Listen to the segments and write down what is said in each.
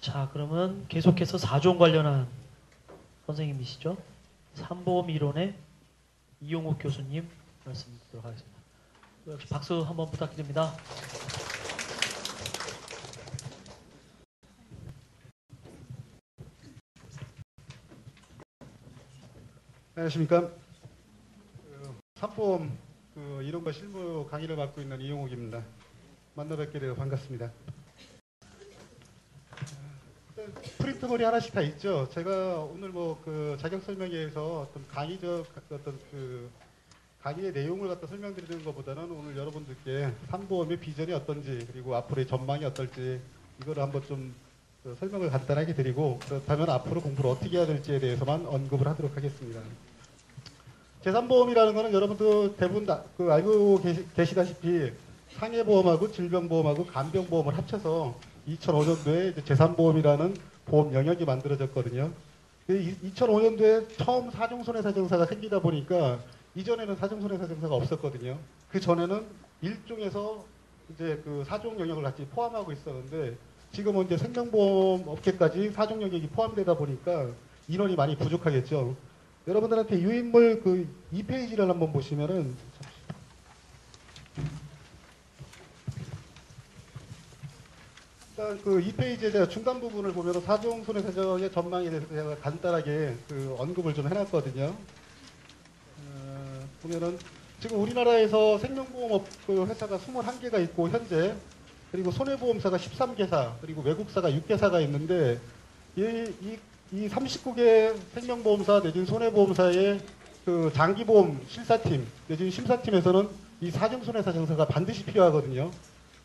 자, 그러면 계속해서 4종 관련한 선생님이시죠? 삼보험 이론의 이용욱 교수님 말씀 듣도록 하겠습니다. 역시 박수 한번 부탁드립니다. 안녕하십니까. 삼보험 이론과 실무 강의를 맡고 있는 이용욱입니다. 만나 뵙게 되어 반갑습니다. 프린트물이 하나씩 다 있죠. 제가 오늘 자격 설명회에서 어떤 강의적 강의의 내용을 갖다 설명드리는 것보다는 오늘 여러분들께 삼보험의 비전이 어떤지 그리고 앞으로의 전망이 어떨지 이거를 한번 좀 설명을 간단하게 드리고 그렇다면 앞으로 공부를 어떻게 해야 될지에 대해서만 언급을 하도록 하겠습니다. 재산보험이라는 것은 여러분도 대부분 알고 계시다시피 상해보험하고 질병보험하고 간병보험을 합쳐서 2005년도에 재산보험이라는 보험 영역이 만들어졌거든요. 2005년도에 처음 사중손해사정사가 생기다 보니까 이전에는 사중손해사정사가 없었거든요. 그 전에는 일종에서 이제 그 사중 영역을 같이 포함하고 있었는데 지금은 이제 생명보험 업계까지 사중 영역이 포함되다 보니까 인원이 많이 부족하겠죠. 여러분들한테 유인물 2페이지를 한번 보시면은 일단 2페이지에 제가 중간 부분을 보면 사중손해사정의 전망에 대해서 제가 간단하게 언급을 좀 해놨거든요. 보면은 지금 우리나라에서 생명보험 회사가 21개가 있고 현재 그리고 손해보험사가 13개사 그리고 외국사가 6개사가 있는데 이 39개 생명보험사 내지는 손해보험사의 장기보험 실사팀 내지는 심사팀에서는 이 사중손해사정사가 반드시 필요하거든요.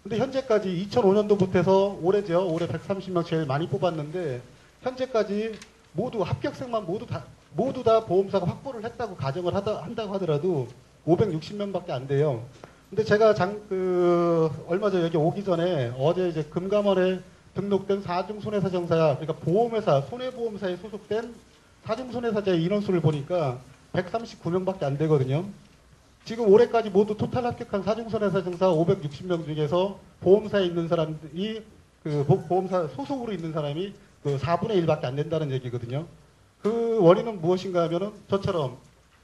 근데 현재까지 2005년도부터 해서 올해죠. 올해 130명 제일 많이 뽑았는데 현재까지 모두 합격생만 모두 다 보험사가 확보를 했다고 가정을 한다고 하더라도 560명밖에 안 돼요. 근데 제가 얼마 전에 여기 오기 전에 어제 이제 금감원에 등록된 사중손해사정사, 그러니까 보험회사, 손해보험사에 소속된 사중손해사자의 인원수를 보니까 139명밖에 안 되거든요. 지금 올해까지 모두 토탈 합격한 사중손해사정사 560명 중에서 보험사에 있는 사람이 보험사 소속으로 있는 사람이 4분의 1밖에 안 된다는 얘기거든요. 그 원인은 무엇인가 하면은 저처럼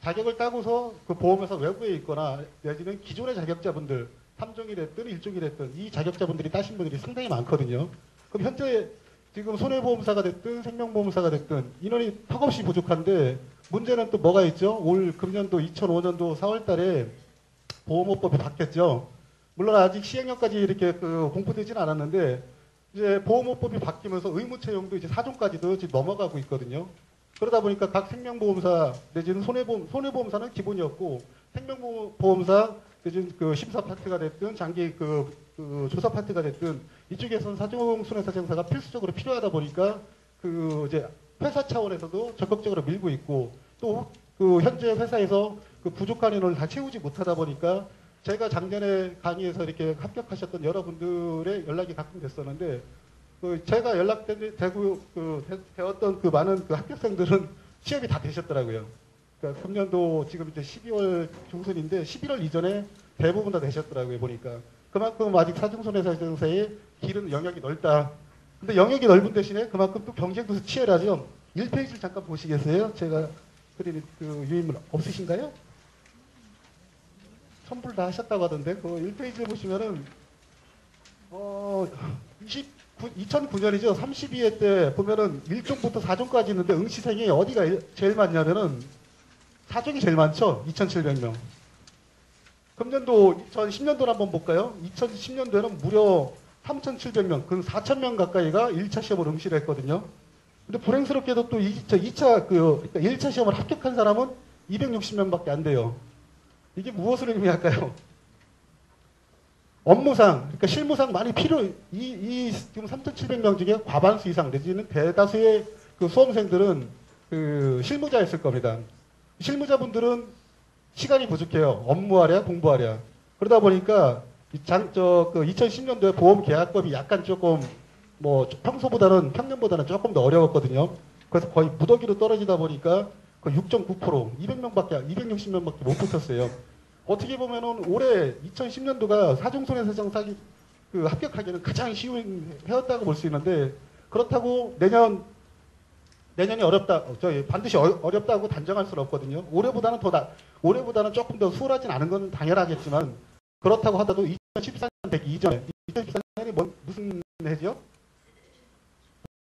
자격을 따고서 그 보험회사 외부에 있거나 내지는 기존의 자격자분들 3종이 됐든 1종이 됐든 이 자격자분들이 따신 분들이 상당히 많거든요. 그럼 현재 지금 손해보험사가 됐든 생명보험사가 됐든 인원이 턱없이 부족한데 문제는 또 뭐가 있죠? 올 금년도 2005년도 4월 달에 보험업법이 바뀌었죠. 물론 아직 시행령까지 이렇게 공포되지는 않았는데 이제 보험업법이 바뀌면서 의무채용도 이제 4종까지도 지금 넘어가고 있거든요. 그러다 보니까 각 생명보험사 내지는 손해보험사는 기본이었고 생명보험사 내지는 심사 파트가 됐든 장기 조사 파트가 됐든 이쪽에서는 사중손해사정사가 필수적으로 필요하다 보니까 이제 회사 차원에서도 적극적으로 밀고 있고 또 현재 회사에서 부족한 인원을 다 채우지 못하다 보니까 제가 작년에 강의에서 이렇게 합격하셨던 여러분들의 연락이 가끔 됐었는데 제가 되었던 많은 합격생들은 취업이 다 되셨더라고요. 그러니까 금년도 지금 이제 12월 중순인데 11월 이전에 대부분 다 되셨더라고요, 보니까. 그만큼 아직 사중손해사정사의 길은 영역이 넓다. 근데 영역이 넓은 대신에 그만큼 또 경쟁도 치열하죠. 1페이지를 잠깐 보시겠어요? 제가 그린 유인물 없으신가요? 선불 다 하셨다고 하던데, 1페이지를 보시면은, 2009년이죠. 32회 때 보면은 1종부터 4종까지 있는데 응시생이 어디가 제일 많냐면은 4종이 제일 많죠. 2,700명. 금년도 2010년도를 한번 볼까요? 2010년도에는 무려 3,700명, 그 4,000명 가까이가 1차 시험을 응시를 했거든요. 근데 불행스럽게도 또 1차 시험을 합격한 사람은 260명밖에 안 돼요. 이게 무엇을 의미할까요? 업무상, 그러니까 실무상 많이 지금 3,700명 중에 과반수 이상 내지는 대다수의 수험생들은 실무자였을 겁니다. 실무자분들은 시간이 부족해요. 업무하랴, 공부하랴. 그러다 보니까 2010년도에 보험계약법이 약간 조금 평년보다는 조금 더 어려웠거든요. 그래서 거의 무더기로 떨어지다 보니까 6.9%, 260명밖에 못 붙었어요. 어떻게 보면은 올해 2010년도가 사중손해사정사 합격하기는 가장 쉬운 해였다고 볼 수 있는데 그렇다고 내년이 어렵다, 반드시 어렵다고 단정할 수는 없거든요. 올해보다는 조금 더 수월하진 않은 건 당연하겠지만, 그렇다고 하더라도 2014년 되기 이전에, 2014년이 무슨 해죠?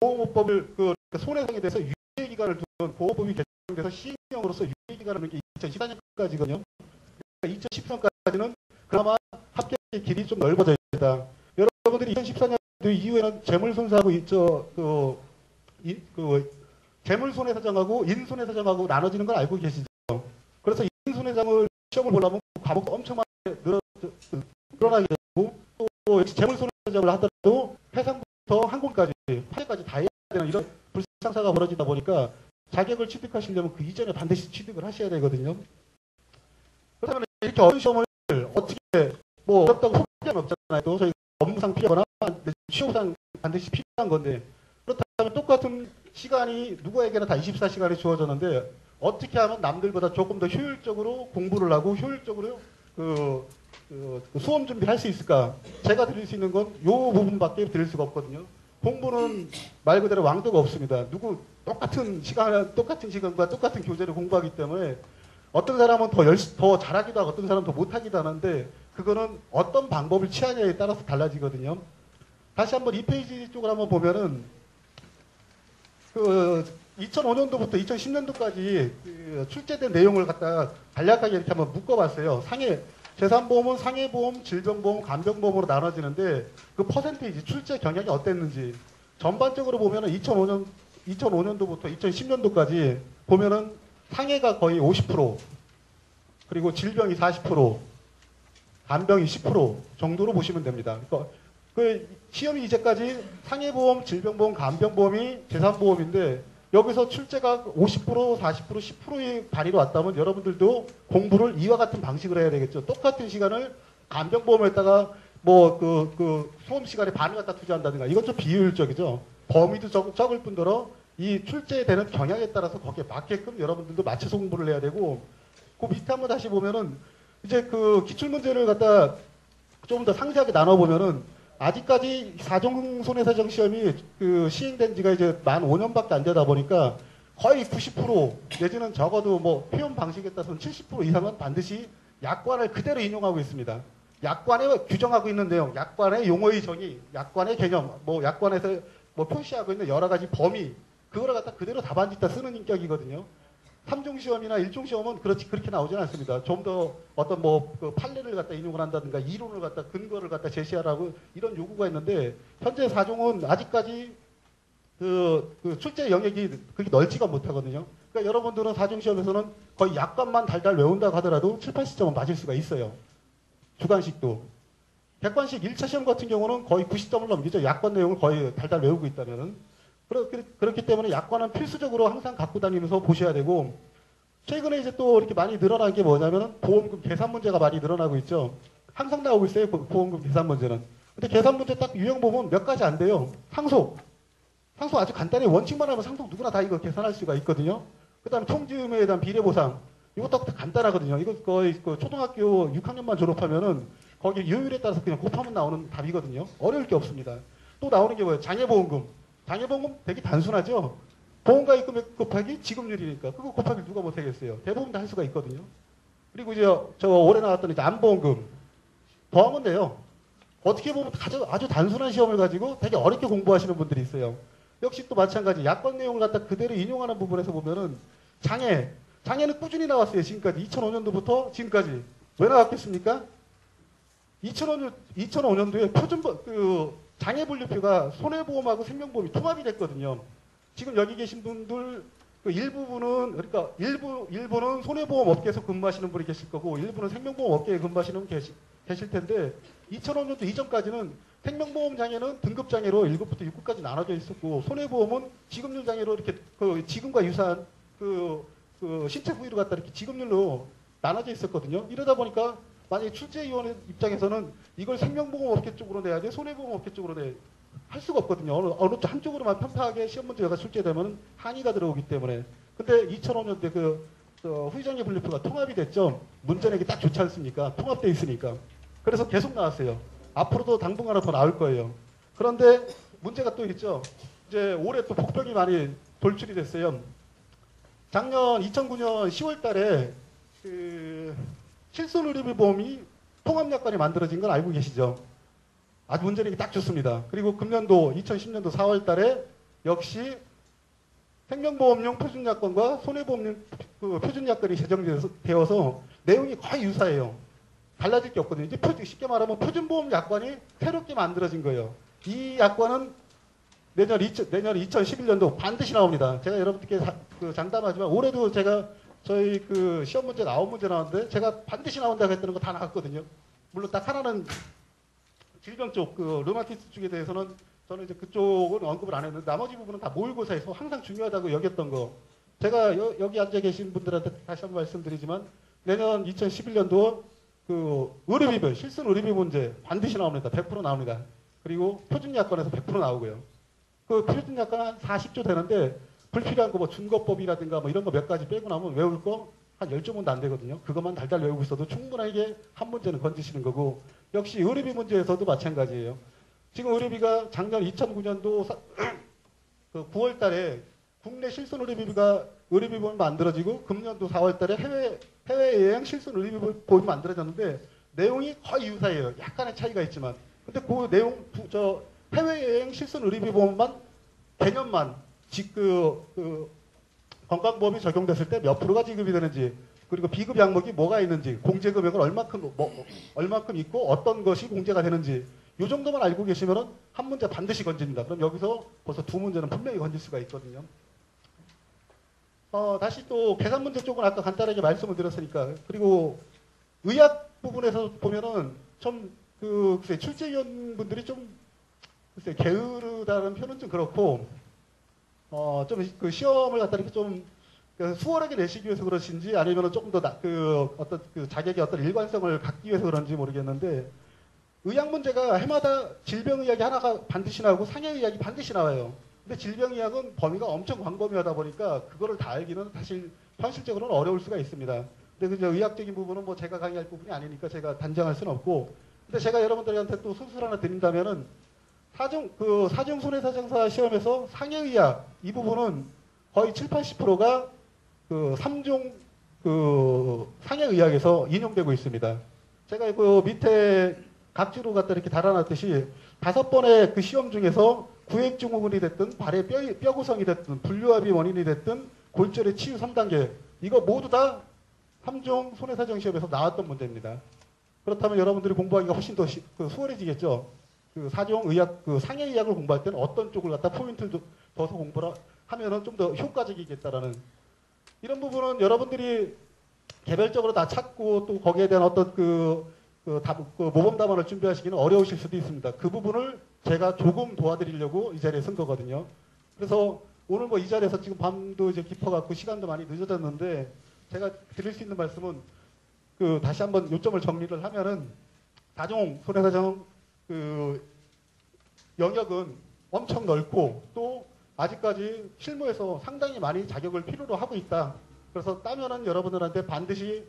보호법을, 손해상에 대해서 유예기간을 두는 보호법이 개정돼서 시행령으로서 유예기간을 두는 게 2014년까지거든요. 그러니까 2014년까지는 그나마 합격의 길이 좀 넓어져 있다. 여러분들이 2014년 이후에는 재물손해사하고 재물손해사정하고 인손해사정하고 나눠지는 걸 알고 계시죠? 그래서 인손해사정을 시험을 보려면 과목도 엄청 많이 늘어나게 되고, 또 재물손해사정을 하더라도 해상부터 항공까지 파괴까지 다 해야 되는 이런 불상사가 벌어지다 보니까 자격을 취득하시려면 그 이전에 반드시 취득을 하셔야 되거든요. 그렇다면 이렇게 어려운 시험을 어떻게 어렵다고 포기하면 없잖아요. 또 저희 업무상 필요하거나 취업상 반드시 필요한 건데, 그렇다면 똑같은 시간이 누구에게나 다 24시간이 주어졌는데 어떻게 하면 남들보다 조금 더 효율적으로 공부를 하고 효율적으로 수험 준비를 할 수 있을까? 제가 드릴 수 있는 건 이 부분밖에 드릴 수가 없거든요. 공부는 말 그대로 왕도가 없습니다. 똑같은 시간과 똑같은 교재를 공부하기 때문에 어떤 사람은 더 잘하기도 하고 어떤 사람은 더 못하기도 하는데, 그거는 어떤 방법을 취하냐에 따라서 달라지거든요. 다시 한번 이 페이지 쪽을 한번 보면은 2005년도부터 2010년도까지 출제된 내용을 갖다가 간략하게 이렇게 한번 묶어봤어요. 재산보험은 상해보험, 질병보험, 간병보험으로 나눠지는데 그 퍼센테이지, 출제 경향이 어땠는지 전반적으로 보면은 2005년도부터 2010년도까지 보면은 상해가 거의 50%, 그리고 질병이 40%, 간병이 10% 정도로 보시면 됩니다. 그러니까 시험이 이제까지 상해보험, 질병보험, 간병보험이 재산보험인데 여기서 출제가 50%, 40%, 10%의 발의로 왔다면 여러분들도 공부를 이와 같은 방식으로 해야 되겠죠. 똑같은 시간을 간병보험에다가 수험 시간에 반을 갖다 투자한다든가, 이건 좀 비효율적이죠. 범위도 적을 뿐더러 이 출제되는 경향에 따라서 거기에 맞게끔 여러분들도 맞춰서 공부를 해야 되고, 그 밑에 한번 다시 보면은 이제 기출문제를 갖다 좀 더 상세하게 나눠보면은 아직까지 4종 손해사정 시험이 시행된 지가 이제 만 5년밖에 안 되다 보니까 거의 90% 내지는 적어도 표현 방식에 따라서는 70% 이상은 반드시 약관을 그대로 인용하고 있습니다. 약관에 규정하고 있는 내용, 약관의 용어의 정의, 약관의 개념, 약관에서 표시하고 있는 여러 가지 범위, 그거를 갖다 그대로 답안지다 쓰는 인격이거든요. 3종 시험이나 1종 시험은 그렇게 나오지는 않습니다. 좀 더 어떤 판례를 갖다 인용을 한다든가 이론을 갖다 근거를 갖다 제시하라고 이런 요구가 있는데, 현재 4종은 아직까지 출제 영역이 그렇게 넓지가 못하거든요. 그러니까 여러분들은 4종 시험에서는 거의 약관만 달달 외운다고 하더라도 7, 80점은 맞을 수가 있어요. 주관식도. 객관식 1차 시험 같은 경우는 거의 90점을 넘기죠. 약관 내용을 거의 달달 외우고 있다면은. 그렇기 때문에 약관은 필수적으로 항상 갖고 다니면서 보셔야 되고, 최근에 이제 또 이렇게 많이 늘어난 게 뭐냐면 보험금 계산 문제가 많이 늘어나고 있죠. 항상 나오고 있어요. 보험금 계산 문제는. 근데 계산 문제 딱 유형 보면 몇 가지 안 돼요. 상속 아주 간단히 원칙만 하면 상속 누구나 다 이거 계산할 수가 있거든요. 그 다음에 총지음에 대한 비례보상, 이것도 간단하거든요. 이거 거의 초등학교 6학년만 졸업하면은 거기 요율에 따라서 그냥 곱하면 나오는 답이거든요. 어려울 게 없습니다. 또 나오는 게 뭐예요? 장애보험금 되게 단순하죠. 보험가입 금액 곱하기 지급률이니까 그거 곱하기 누가 못하겠어요. 대부분 다 할 수가 있거든요. 그리고 이제 저 올해 나왔던 이제 암보험금 더하면 돼요. 어떻게 보면 아주 단순한 시험을 가지고 되게 어렵게 공부하시는 분들이 있어요. 역시 또 마찬가지 약관 내용을 갖다 그대로 인용하는 부분에서 보면은 장애는 꾸준히 나왔어요. 지금까지 2005년도부터 지금까지. 왜 나왔겠습니까? 2005년도에 장애분류표가 손해보험하고 생명보험이 통합이 됐거든요. 지금 여기 계신 분들 일부는 손해보험 업계에서 근무하시는 분이 계실 거고, 일부는 생명보험 업계에 근무하시는 분 계실 텐데, 2005년도 이전까지는 생명보험 장애는 등급 장애로 1급부터 6급까지 나눠져 있었고, 손해보험은 지급률 장애로 이렇게 지금과 유사한 신체 부위로 갖다 이렇게 지급률로 나눠져 있었거든요. 이러다 보니까 만약에 출제위원 입장에서는 이걸 생명보험 업계 쪽으로 내야 돼, 손해보험 업계 쪽으로 내야 돼. 할 수가 없거든요. 어느 한쪽으로만 편파하게 시험 문제가 출제되면 한의가 들어오기 때문에. 근데 2005년도에 후이장애 분류표가 통합이 됐죠. 문제내기 딱 좋지 않습니까? 통합되어 있으니까. 그래서 계속 나왔어요. 앞으로도 당분간은 더 나올 거예요. 그런데 문제가 또 있죠. 이제 올해 또 복병이 많이 돌출이 됐어요. 작년 2009년 10월 달에 그 실손의료비보험이 통합약관이 만들어진 건 알고 계시죠? 아주 문제력이 딱 좋습니다. 그리고 금년도 2010년도 4월 달에 역시 생명보험용 표준약관과 손해보험용 그 표준약관이 제정되어서 내용이 거의 유사해요. 달라질 게 없거든요. 이제 쉽게 말하면 표준보험 약관이 새롭게 만들어진 거예요. 이 약관은 내년 2011년도 반드시 나옵니다. 제가 여러분들께 장담하지만 올해도 제가 저희 그 시험 문제 9문제 나왔는데 제가 반드시 나온다고 했던 거 다 나왔거든요. 물론 딱 하나는 질병 쪽, 그 류마티스 쪽에 대해서는 저는 이제 그쪽은 언급을 안 했는데 나머지 부분은 다 모의고사에서 항상 중요하다고 여겼던 거. 제가 여기 앉아 계신 분들한테 다시 한번 말씀드리지만 내년 2011년도 그 의료비별, 실손 의료비 문제 반드시 나옵니다. 100% 나옵니다. 그리고 표준약관에서 100% 나오고요. 그 표준약관 한 40조 되는데 불필요한 거 뭐 준거법이라든가 뭐 이런 거 몇 가지 빼고 나면 외울 거 한 10조문도 안 되거든요. 그것만 달달 외우고 있어도 충분하게 한 문제는 건지시는 거고 역시 의료비 문제에서도 마찬가지예요. 지금 의료비가 작년 2009년도 그 9월 달에 국내 실손 의료비가 의료비보험이 만들어지고 금년도 4월 달에 해외여행 실손 의료비보험이 만들어졌는데 내용이 거의 유사해요. 약간의 차이가 있지만. 근데 그 내용, 해외여행 실손 의료비보험만 개념만 건강보험이 적용됐을 때 몇 프로가 지급이 되는지 그리고 비급 항목이 뭐가 있는지 공제 금액은 얼마큼 있고 어떤 것이 공제가 되는지 이 정도만 알고 계시면은 한 문제 반드시 건집니다. 그럼 여기서 벌써 두 문제는 분명히 건질 수가 있거든요. 다시 또 계산 문제 쪽은 아까 간단하게 말씀을 드렸으니까 그리고 의학 부분에서 보면은 좀 글쎄 출제위원분들이 좀 글쎄 게으르다는 표현은 좀 그렇고 좀 그 시험을 갖다 이렇게 좀 수월하게 내시기 위해서 그러신지 아니면 조금 더 어떤 그 자격의 어떤 일관성을 갖기 위해서 그런지 모르겠는데 의학 문제가 해마다 질병 이야기 하나가 반드시 나오고 상해 의학이 반드시 나와요. 근데 질병 의학은 범위가 엄청 광범위하다 보니까 그거를 다 알기는 사실 현실적으로는 어려울 수가 있습니다. 근데 그 의학적인 부분은 뭐 제가 강의할 부분이 아니니까 제가 단정할 수는 없고 근데 제가 여러분들한테 또 소술 하나 드린다면은 사중 손해사정사 시험에서 상해의학 이 부분은 거의 70~80%가 그 3종 그 상해의학에서 인용되고 있습니다. 제가 그 밑에 각지로 갖다 이렇게 달아놨듯이 5번의 그 시험 중에서 구획증후군이 됐든 발의 뼈 구성이 됐든 분류압이 원인이 됐든 골절의 치유 3단계 이거 모두 다 3종 손해사정 시험에서 나왔던 문제입니다. 그렇다면 여러분들이 공부하기가 훨씬 더 수월해지겠죠. 그 사종 의학, 그 상해 의학을 공부할 때는 어떤 쪽을 갖다 포인트를 둬서 공부를 하면은 좀 더 효과적이겠다라는 이런 부분은 여러분들이 개별적으로 다 찾고 또 거기에 대한 어떤 모범 답안을 준비하시기는 어려우실 수도 있습니다. 그 부분을 제가 조금 도와드리려고 이 자리에 쓴 거거든요. 그래서 오늘 뭐 이 자리에서 지금 밤도 이제 깊어갖고 시간도 많이 늦어졌는데 제가 드릴 수 있는 말씀은 다시 한번 요점을 정리를 하면은 다종 손해사정 영역은 엄청 넓고 또 아직까지 실무에서 상당히 많이 자격을 필요로 하고 있다. 그래서 따면은 여러분들한테 반드시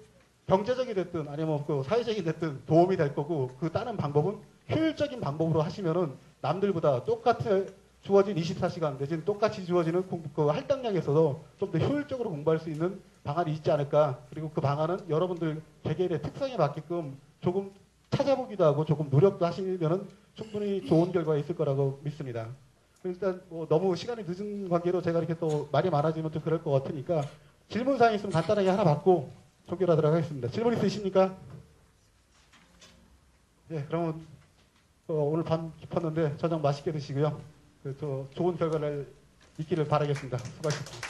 경제적이 됐든 아니면 사회적이 됐든 도움이 될 거고 그 따는 방법은 효율적인 방법으로 하시면은 남들보다 똑같이 주어진 24시간 내지는 똑같이 주어지는 할당량에서도 좀 더 효율적으로 공부할 수 있는 방안이 있지 않을까. 그리고 그 방안은 여러분들 개개인의 특성에 맞게끔 조금 찾아보기도 하고 조금 노력도 하시면은 충분히 좋은 결과가 있을 거라고 믿습니다. 일단 뭐 너무 시간이 늦은 관계로 제가 이렇게 또 말이 많아지면 좀 그럴 것 같으니까 질문사항 있으면 간단하게 하나 받고 종결하도록 하겠습니다. 질문 있으십니까? 네, 그러면 오늘 밤 깊었는데 저녁 맛있게 드시고요. 좋은 결과를 있기를 바라겠습니다. 수고하셨습니다.